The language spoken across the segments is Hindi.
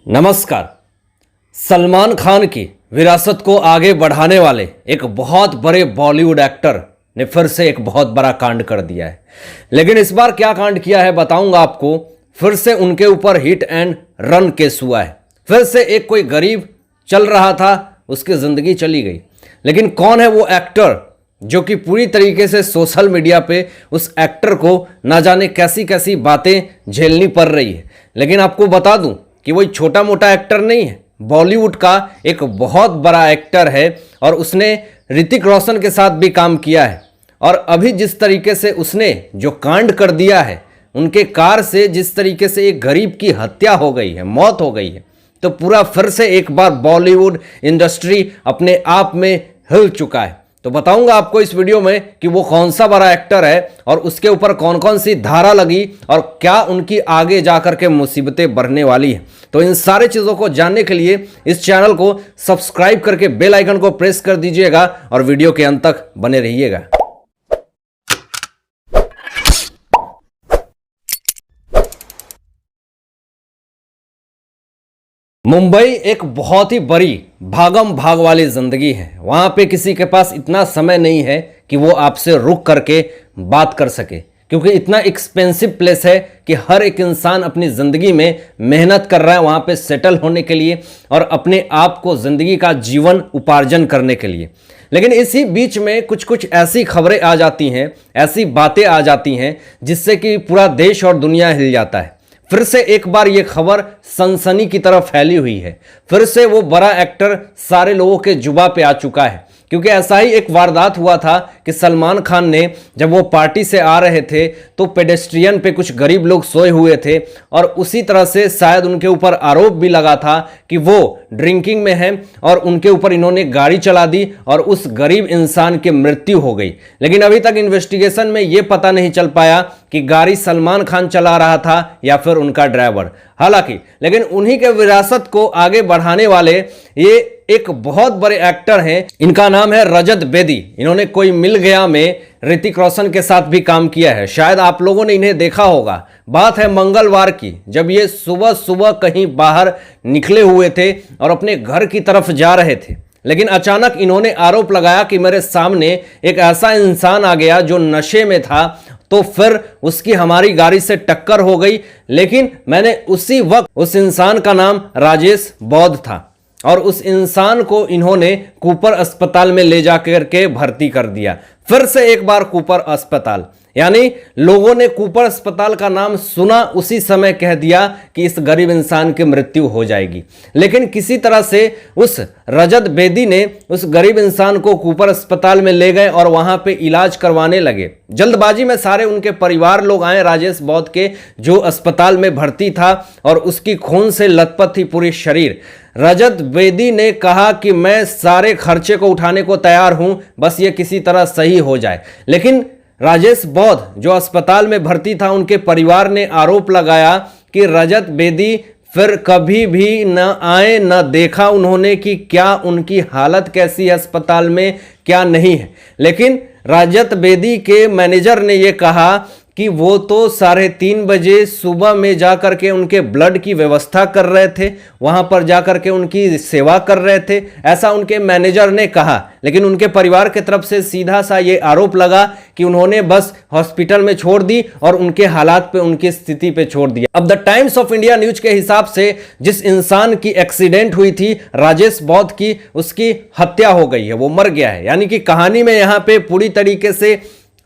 नमस्कार। सलमान खान की विरासत को आगे बढ़ाने वाले एक बहुत बड़े बॉलीवुड एक्टर ने फिर से एक बहुत बड़ा कांड कर दिया है। लेकिन इस बार क्या कांड किया है बताऊंगा आपको। फिर से उनके ऊपर हिट एंड रन केस हुआ है। फिर से एक कोई गरीब चल रहा था, उसकी ज़िंदगी चली गई। लेकिन कौन है वो एक्टर जो कि पूरी तरीके से सोशल मीडिया पे उस एक्टर को ना जाने कैसी कैसी बातें झेलनी पड़ रही है। लेकिन आपको बता दूं कि वही छोटा मोटा एक्टर नहीं है, बॉलीवुड का एक बहुत बड़ा एक्टर है और उसने ऋतिक रोशन के साथ भी काम किया है। और अभी जिस तरीके से उसने जो कांड कर दिया है, उनके कार से जिस तरीके से एक गरीब की हत्या हो गई है, मौत हो गई है, तो पूरा फिर से एक बार बॉलीवुड इंडस्ट्री अपने आप में हिल चुका है। तो बताऊंगा आपको इस वीडियो में कि वो कौन सा बड़ा एक्टर है और उसके ऊपर कौन कौन सी धारा लगी और क्या उनकी आगे जाकर के मुसीबतें बढ़ने वाली हैं। तो इन सारे चीज़ों को जानने के लिए इस चैनल को सब्सक्राइब करके बेल आइकन को प्रेस कर दीजिएगा और वीडियो के अंत तक बने रहिएगा। मुंबई एक बहुत ही बड़ी भागम भाग वाली ज़िंदगी है। वहाँ पे किसी के पास इतना समय नहीं है कि वो आपसे रुक करके बात कर सके, क्योंकि इतना एक्सपेंसिव प्लेस है कि हर एक इंसान अपनी ज़िंदगी में मेहनत कर रहा है वहाँ पे सेटल होने के लिए और अपने आप को ज़िंदगी का जीवन उपार्जन करने के लिए। लेकिन इसी बीच में कुछ कुछ ऐसी खबरें आ जाती हैं, ऐसी बातें आ जाती हैं जिससे कि पूरा देश और दुनिया हिल जाता है। फिर से एक बार ये खबर सनसनी की तरफ फैली हुई है। फिर से वो बड़ा एक्टर सारे लोगों के जुबां पे आ चुका है, क्योंकि ऐसा ही एक वारदात हुआ था कि सलमान खान ने जब वो पार्टी से आ रहे थे तो पेडेस्ट्रियन पे कुछ गरीब लोग सोए हुए थे और उसी तरह से शायद उनके ऊपर आरोप भी लगा था कि वो ड्रिंकिंग में हैं और उनके ऊपर इन्होंने गाड़ी चला दी और उस गरीब इंसान की मृत्यु हो गई। लेकिन अभी तक इन्वेस्टिगेशन में ये पता नहीं चल पाया कि गाड़ी सलमान खान चला रहा था या फिर उनका ड्राइवर। हालांकि लेकिन उन्हीं के विरासत को आगे बढ़ाने वाले ये एक बहुत बड़े एक्टर हैं। इनका नाम है रजत बेदी। इन्होंने कोई मिल गया में ऋतिक रोशन के साथ भी काम किया है। शायद आप लोगों ने इन्हें देखा होगा। बात है मंगलवार की, जब ये सुबह सुबह कहीं बाहर निकले हुए थे और अपने घर की तरफ जा रहे थे। लेकिन अचानक इन्होंने आरोप लगाया कि मेरे सामने एक ऐसा इंसान आ गया जो नशे में था, तो फिर उसकी हमारी गाड़ी से टक्कर हो गई। लेकिन मैंने उसी वक्त, उस इंसान का नाम राजेश बौद्ध था और उस इंसान को इन्होंने कूपर अस्पताल में ले जाकर के भर्ती कर दिया। फिर से एक बार कूपर अस्पताल, यानी लोगों ने कूपर अस्पताल का नाम सुना, उसी समय कह दिया कि इस गरीब इंसान की मृत्यु हो जाएगी। लेकिन किसी तरह से उस रजत बेदी ने उस गरीब इंसान को कूपर अस्पताल में ले गए और वहां पे इलाज करवाने लगे। जल्दबाजी में सारे उनके परिवार लोग आए राजेश बौद्ध के, जो अस्पताल में भर्ती था और उसकी खून से लथपथ थी पूरी शरीर। रजत बेदी ने कहा कि मैं सारे खर्चे को उठाने को तैयार हूं, बस ये किसी तरह सही हो जाए। लेकिन राजेश बौद्ध जो अस्पताल में भर्ती था, उनके परिवार ने आरोप लगाया कि रजत बेदी फिर कभी भी न आए, न देखा उन्होंने कि क्या उनकी हालत कैसी है अस्पताल में, क्या नहीं है। लेकिन रजत बेदी के मैनेजर ने यह कहा कि वो तो 3:30 बजे सुबह में जाकर के उनके ब्लड की व्यवस्था कर रहे थे, वहां पर जाकर के उनकी सेवा कर रहे थे, ऐसा उनके मैनेजर ने कहा। लेकिन उनके परिवार की तरफ से सीधा सा ये आरोप लगा कि उन्होंने बस हॉस्पिटल में छोड़ दी और उनके हालात पे, उनकी स्थिति पे छोड़ दिया। अब the times of India news के हिसाब से जिस इंसान की एक्सीडेंट हुई थी राजेश बौद्ध की, उसकी हत्या हो गई है, वो मर गया है। यानी कि कहानी में यहां पे पूरी तरीके से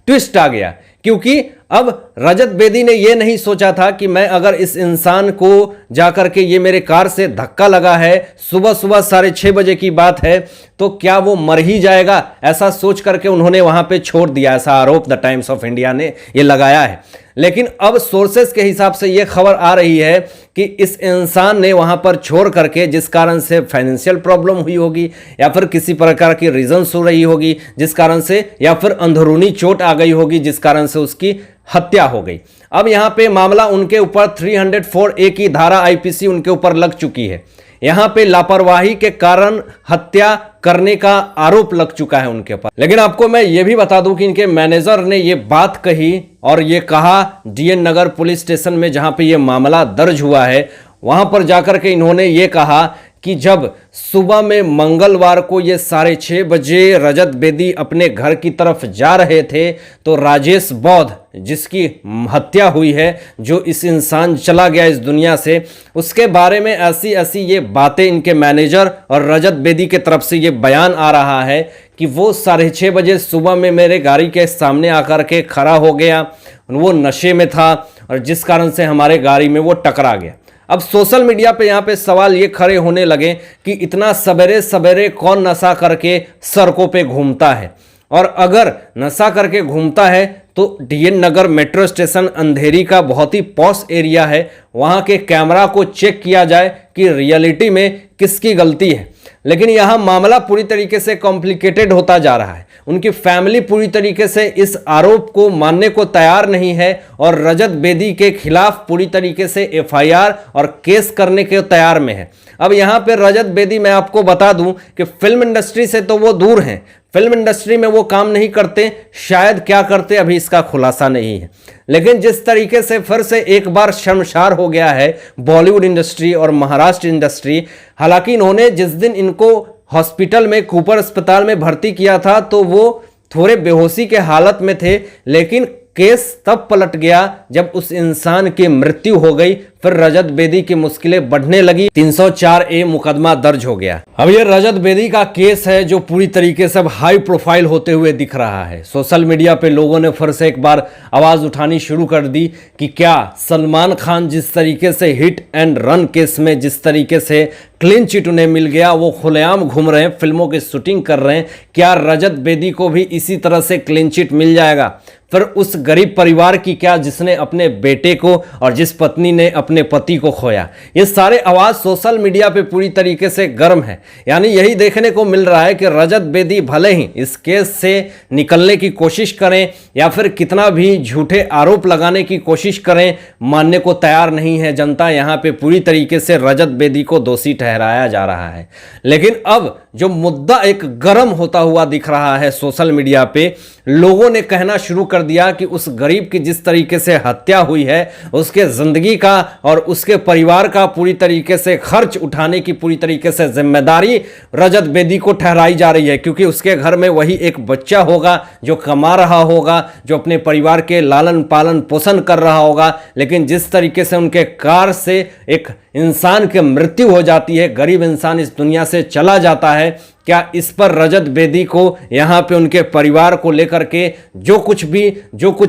ट्विस्ट आ गया, क्योंकि अब रजत बेदी ने यह नहीं सोचा था कि मैं अगर इस इंसान को जाकर के, ये मेरे कार से धक्का लगा है, सुबह सुबह 6:30 बजे की बात है, तो क्या वो मर ही जाएगा, ऐसा सोच करके उन्होंने वहां पे छोड़ दिया। ऐसा आरोप द टाइम्स ऑफ इंडिया ने ये लगाया है। लेकिन अब सोर्सेस के हिसाब से यह खबर आ रही है कि इस इंसान ने वहां पर छोड़ करके, जिस कारण से फाइनेंशियल प्रॉब्लम हुई होगी या फिर किसी प्रकार की रीजंस हो रही होगी जिस कारण से, या फिर अंदरूनी चोट आ गई होगी जिस कारण से उसकी हत्या हो गई। अब यहां पे मामला उनके ऊपर 304A की धारा आईपीसी उनके ऊपर लग चुकी है। यहां पे लापरवाही के कारण हत्या करने का आरोप लग चुका है उनके ऊपर। लेकिन आपको मैं ये भी बता दूं कि इनके मैनेजर ने ये बात कही और ये कहा डीएन नगर पुलिस स्टेशन में, जहां पे ये मामला दर्ज हुआ है, वहां पर जाकर के इन्होंने ये कहा कि जब सुबह में मंगलवार को ये 6:30 बजे रजत बेदी अपने घर की तरफ जा रहे थे तो राजेश बौद्ध, जिसकी हत्या हुई है, जो इस इंसान चला गया इस दुनिया से, उसके बारे में ऐसी ऐसी ये बातें इनके मैनेजर और रजत बेदी के तरफ से ये बयान आ रहा है कि वो 6:30 बजे सुबह में मेरे गाड़ी के सामने आकर के खड़ा हो गया, वो नशे में था और जिस कारण से हमारे गाड़ी में वो टकरा गया। अब सोशल मीडिया पे यहाँ पे सवाल ये खड़े होने लगे कि इतना सवेरे सवेरे कौन नशा करके सड़कों पे घूमता है, और अगर नशा करके घूमता है तो डीएन नगर मेट्रो स्टेशन अंधेरी का बहुत ही पॉश एरिया है, वहाँ के कैमरा को चेक किया जाए कि रियलिटी में किसकी गलती है। लेकिन यहाँ मामला पूरी तरीके से कॉम्प्लिकेटेड होता जा रहा है। उनकी फैमिली पूरी तरीके से इस आरोप को मानने को तैयार नहीं है और रजत बेदी के खिलाफ पूरी तरीके से एफआईआर और केस करने के तैयार में है। अब यहाँ पे रजत बेदी, मैं आपको बता दूं कि फिल्म इंडस्ट्री से तो वो दूर हैं, फिल्म इंडस्ट्री में वो काम नहीं करते, शायद क्या करते अभी इसका खुलासा नहीं है। लेकिन जिस तरीके से फिर से एक बार शर्मसार हो गया है बॉलीवुड इंडस्ट्री और महाराष्ट्र इंडस्ट्री। हालांकि इन्होंने जिस दिन इनको हॉस्पिटल में, कूपर अस्पताल में भर्ती किया था तो वो थोड़े बेहोशी के हालत में थे, लेकिन केस तब पलट गया जब उस इंसान की मृत्यु हो गई, फिर रजत बेदी की मुश्किलें बढ़ने लगी, 304A मुकदमा दर्ज हो गया। अब ये रजत बेदी का केस है जो पूरी तरीके से अब हाई प्रोफाइल होते हुए दिख रहा है। सोशल मीडिया पे लोगों ने फिर से एक बार आवाज उठानी शुरू कर दी कि क्या सलमान खान जिस तरीके से हिट एंड रन केस में जिस तरीके से क्लीन चिट उन्हें मिल गया, वो खुलेआम घूम रहे हैं, फिल्मों की शूटिंग कर रहे हैं, क्या रजत बेदी को भी इसी तरह से क्लीन चिट मिल जाएगा? फिर उस गरीब परिवार की क्या जिसने अपने बेटे को और जिस पत्नी ने अपने पति को खोया? ये सारे आवाज सोशल मीडिया पे पूरी तरीके से गर्म है। यानी यही देखने को मिल रहा है कि रजत बेदी भले ही इस केस से निकलने की कोशिश करें या फिर कितना भी झूठे आरोप लगाने की कोशिश करें, मानने को तैयार नहीं है जनता। यहाँ पे पूरी तरीके से रजत बेदी को दोषी ठहराया जा रहा है। लेकिन अब जो मुद्दा एक गर्म होता हुआ दिख रहा है सोशल मीडिया पे, लोगों ने कहना शुरू कर दिया कि उस गरीब की जिस तरीके से हत्या हुई है, उसके जिंदगी का और उसके परिवार का पूरी तरीके से खर्च उठाने की पूरी तरीके से जिम्मेदारी रजत बेदी को ठहराई जा रही है, क्योंकि उसके घर में वही एक बच्चा होगा जो कमा रहा होगा, जो अपने परिवार के लालन पालन पोषण कर रहा होगा। लेकिन जिस तरीके से उनके कार से एक इंसान की मृत्यु हो जाती है, गरीब इंसान इस दुनिया से चला जाता है, क्या इस पर रजत बेदी को यहाँ पे उनके परिवार को लेकर के जो कुछ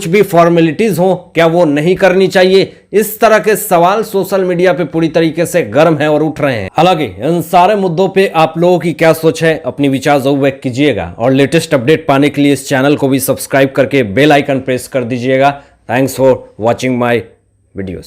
भी फॉर्मेलिटीज हो, क्या वो नहीं करनी चाहिए? इस तरह के सवाल सोशल मीडिया पे पूरी तरीके से गर्म है और उठ रहे हैं। हालांकि इन सारे मुद्दों पे आप लोगों की क्या सोच है, अपनी विचार जरूर व्यक्त कीजिएगा और लेटेस्ट अपडेट पाने के लिए इस चैनल को भी सब्सक्राइब करके बेल आइकन प्रेस कर दीजिएगा। Thanks for watching my videos.